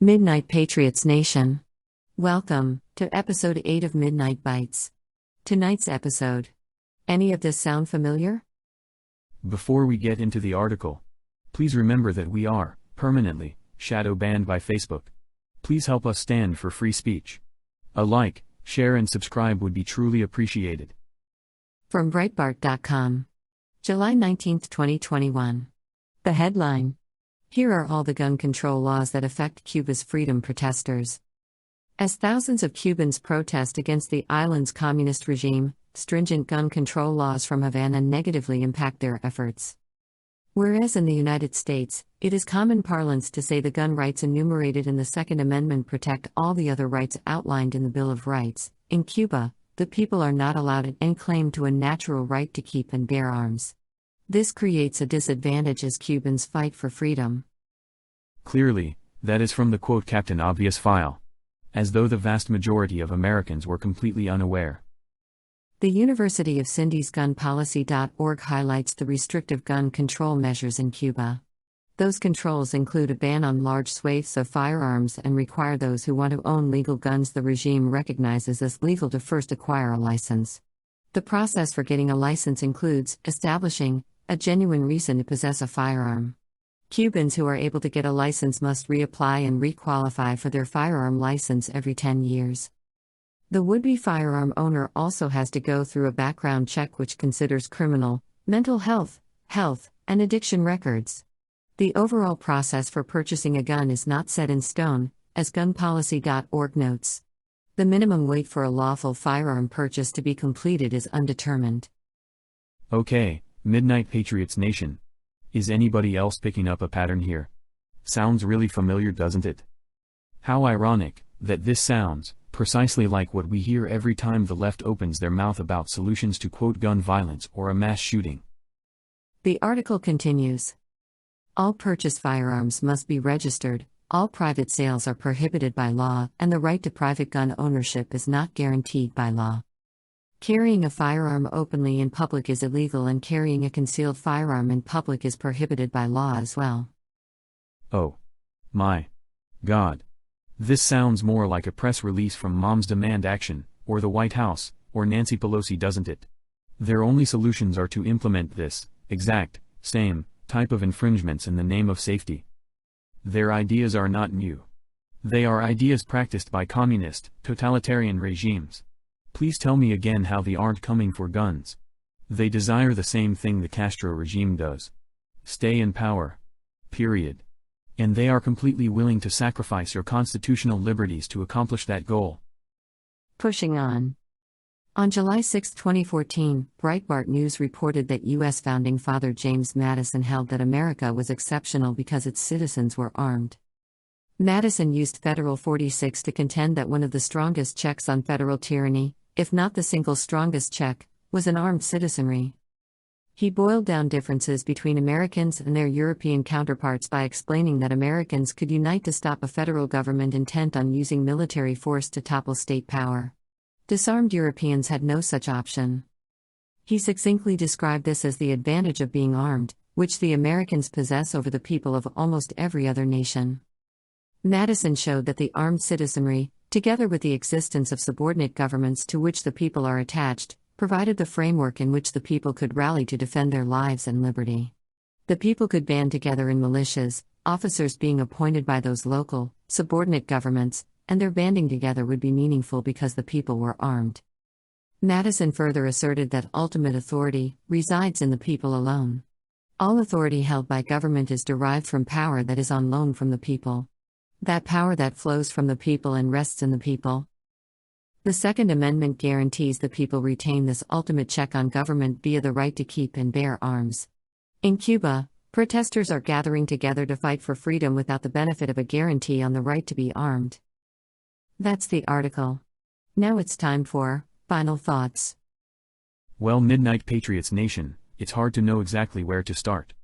Midnight Patriots Nation. Welcome to episode 8 of Midnight Bites. Tonight's episode. Any of this sound familiar? Before we get into the article, please remember that we are permanently shadow banned by Facebook. Please help us stand for free speech. A like, share and subscribe would be truly appreciated. From Breitbart.com. July 19, 2021. The headline. Here are all the gun control laws that affect Cuba's freedom protesters. As thousands of Cubans protest against the island's communist regime, stringent gun control laws from Havana negatively impact their efforts. Whereas in the United States, it is common parlance to say the gun rights enumerated in the Second Amendment protect all the other rights outlined in the Bill of Rights, in Cuba, the people are not allowed any claim to a natural right to keep and bear arms. This creates a disadvantage as Cubans fight for freedom. Clearly, that is from the quote Captain Obvious file. As though the vast majority of Americans were completely unaware. The University of Cindy's gunpolicy.org highlights the restrictive gun control measures in Cuba. Those controls include a ban on large swathes of firearms and require those who want to own legal guns the regime recognizes as legal to first acquire a license. The process for getting a license includes establishing a genuine reason to possess a firearm. Cubans who are able to get a license must reapply and requalify for their firearm license every 10 years. The would-be firearm owner also has to go through a background check which considers criminal, mental health, and addiction records. The overall process for purchasing a gun is not set in stone, as gunpolicy.org notes. The minimum wait for a lawful firearm purchase to be completed is undetermined. Okay, Midnight Patriots Nation. Is anybody else picking up a pattern here? Sounds really familiar, doesn't it? How ironic that this sounds precisely like what we hear every time the left opens their mouth about solutions to quote gun violence or a mass shooting. The article continues. All purchased firearms must be registered, all private sales are prohibited by law, and the right to private gun ownership is not guaranteed by law. Carrying a firearm openly in public is illegal and carrying a concealed firearm in public is prohibited by law as well. Oh. My. God. This sounds more like a press release from Moms Demand Action, or the White House, or Nancy Pelosi, doesn't it? Their only solutions are to implement this exact, same, type of infringements in the name of safety. Their ideas are not new. They are ideas practiced by communist, totalitarian regimes. Please tell me again how they aren't coming for guns. They desire the same thing the Castro regime does. Stay in power. Period. And they are completely willing to sacrifice your constitutional liberties to accomplish that goal. Pushing on. On July 6, 2014, Breitbart News reported that U.S. founding father James Madison held that America was exceptional because its citizens were armed. Madison used Federal 46 to contend that one of the strongest checks on federal tyranny, if not the single strongest check, was an armed citizenry. He boiled down differences between Americans and their European counterparts by explaining that Americans could unite to stop a federal government intent on using military force to topple state power. Disarmed Europeans had no such option. He succinctly described this as the advantage of being armed, which the Americans possess over the people of almost every other nation. Madison showed that the armed citizenry, together with the existence of subordinate governments to which the people are attached, provided the framework in which the people could rally to defend their lives and liberty. The people could band together in militias, officers being appointed by those local, subordinate governments, and their banding together would be meaningful because the people were armed. Madison further asserted that ultimate authority resides in the people alone. All authority held by government is derived from power that is on loan from the people. That power that flows from the people and rests in the people. The Second Amendment guarantees the people retain this ultimate check on government via the right to keep and bear arms. In Cuba, protesters are gathering together to fight for freedom without the benefit of a guarantee on the right to be armed. That's the article. Now it's time for final thoughts. Well, Midnight Patriots Nation, it's hard to know exactly where to start.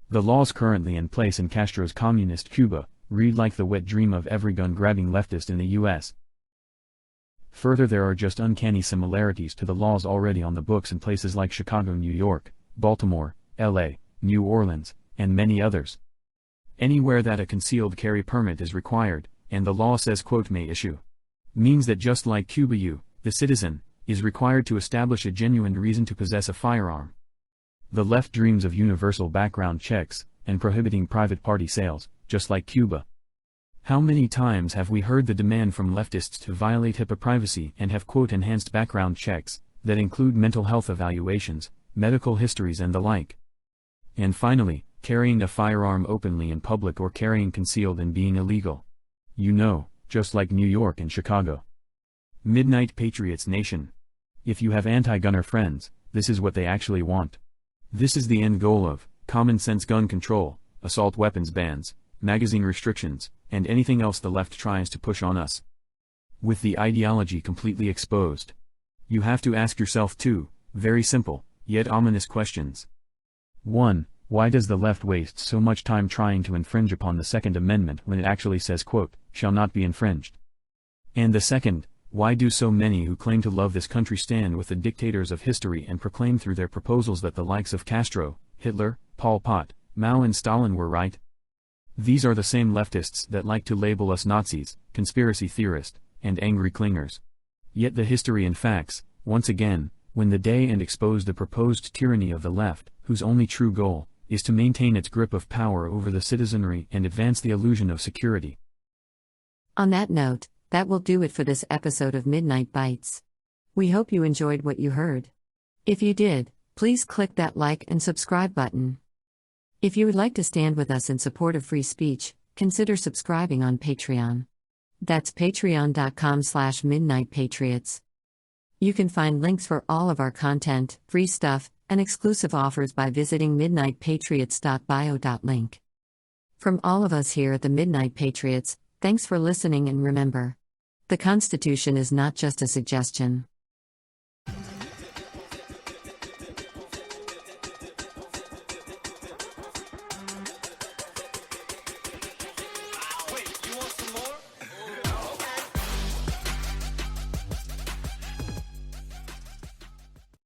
The laws currently in place in Castro's communist Cuba read like the wet dream of every gun-grabbing leftist in the U.S. Further, there are just uncanny similarities to the laws already on the books in places like Chicago, New York, Baltimore, L.A., New Orleans, and many others. Anywhere that a concealed carry permit is required, and the law says "may issue" means that just like Cuba you, the citizen, is required to establish a genuine reason to possess a firearm. The left dreams of universal background checks, and prohibiting private party sales, just like Cuba. How many times have we heard the demand from leftists to violate HIPAA privacy and have "enhanced background checks" that include mental health evaluations, medical histories and the like? And finally, carrying a firearm openly in public or carrying concealed and being illegal. Just like New York and Chicago. Midnight Patriots Nation. If you have anti-gunner friends, this is what they actually want. This is the end goal of common sense gun control, assault weapons bans, magazine restrictions, and anything else the left tries to push on us. With the ideology completely exposed, you have to ask yourself two, very simple, yet ominous questions. 1. Why does the left waste so much time trying to infringe upon the Second Amendment when it actually says "shall not be infringed"? And the second, why do so many who claim to love this country stand with the dictators of history and proclaim through their proposals that the likes of Castro, Hitler, Pol Pot, Mao and Stalin were right? These are the same leftists that like to label us Nazis, conspiracy theorists, and angry clingers. Yet the history and facts, once again, win the day and expose the proposed tyranny of the left, whose only true goal is to maintain its grip of power over the citizenry and advance the illusion of security. On that note, that will do it for this episode of Midnight Bites. We hope you enjoyed what you heard. If you did, please click that like and subscribe button. If you would like to stand with us in support of free speech, consider subscribing on Patreon. That's patreon.com/midnightpatriots. You can find links for all of our content, free stuff, and exclusive offers by visiting midnightpatriots.bio.link. From all of us here at the Midnight Patriots, thanks for listening, and remember, the Constitution is not just a suggestion.